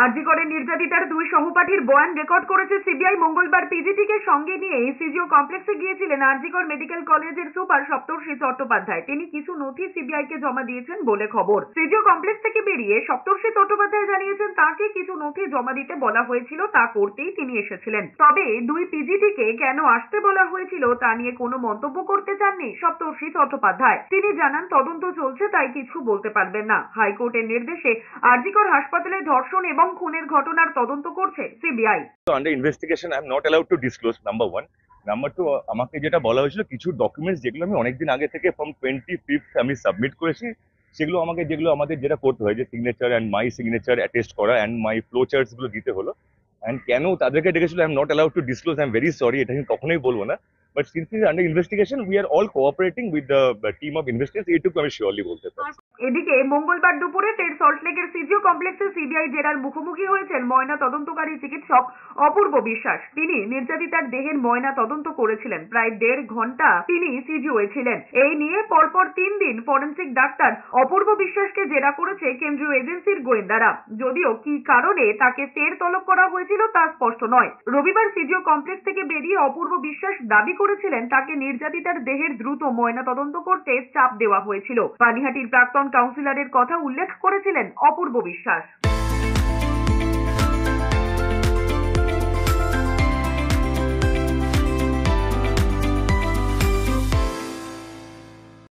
আরজি করে নির্যাতিতার দুই সহপাঠীর বয়ান রেকর্ড করেছে সিবিআই। মঙ্গলবার পিজিটিকে সঙ্গে নিয়ে সিজিও কমপ্লেক্সে গিয়েছিলেন আরজিকর মেডিকেল কলেজের সুপার সপ্তর্ষি চট্টোপাধ্যায়। তিনি কিছু নথি সিবিআইকে জমা দিয়েছেন বলে খবর। সিজিও কমপ্লেক্স থেকে বেরিয়ে সপ্তর্ষি চট্টোপাধ্যায় জানিয়েছেন তাকে কিছু নথি জমা দিতে বলা হয়েছিল, তা করতেই তিনি এসেছিলেন। তবে দুই পিজিটিকে কেন আসতে বলা হয়েছিল তা নিয়ে কোনো মন্তব্য করতে চাননি সপ্তর্ষি চট্টোপাধ্যায়। তিনি জানান তদন্ত চলছে, তাই কিছু বলতে পারবেন না। হাইকোর্টের নির্দেশে আরজিকর হাসপাতালে ধর্ষণ এবং খুনের ঘটনার তদন্ত করছে CBI. Under investigation I am not allowed to disclose, number 1। Number 2, আমাকে যেটা বলা হয়েছিল কিছু ডকুমেন্টস যেগুলো আমি অনেকদিন আগে থেকে ফ্রম 25th আমি সাবমিট করেছি, সেগুলো আমাদের যেটা করতে হয় যে signature and my signature attest করা অ্যান্ড মাই ফ্লো চার্টস গুলো দিতে হলো। অ্যান্ড কেন তাদেরকে ডেকেছিল I am not allowed to disclose, I am very sorry, এটা আমি কখনোই বলবো না। But since is under investigation we are all cooperating with the team of investigation, এইটুকু আমি শিওরলি বলতে পারি। এদিকে মঙ্গলবার দুপুরে ফের সল্টলেকের সিজিও কমপ্লেক্সে সিবিআই জেরার মুখোমুখি হয়েছেন ময়না তদন্তকারী চিকিৎসক অপূর্ব বিশ্বাস। তিনি নির্যাতিতার দেহের ময়না তদন্ত করেছিলেন। প্রায় 1.5 ঘন্টা তিনি সিজিওয়ে ছিলেন। এই নিয়ে পরপর 3 দিন ফরেনসিক ডাক্তার অপূর্ব বিশ্বাসকে জেরা করেছে কেন্দ্রীয় এজেন্সির গোয়েন্দারা। যদিও কি কারণে তাকে ফের তলব করা হয়েছিল তা স্পষ্ট নয়। রবিবার সিজিও কমপ্লেক্স থেকে বেরিয়ে অপূর্ব বিশ্বাস দাবি করেছিলেন তাকে নির্যাতিতার দেহের দ্রুত ময়না তদন্ত করতে চাপ দেওয়া হয়েছিল। পানিহাটির প্রাক্তন কাউন্সিলরের কথা উল্লেখ করেছিলেন অপূর্ব বিশ্বাস।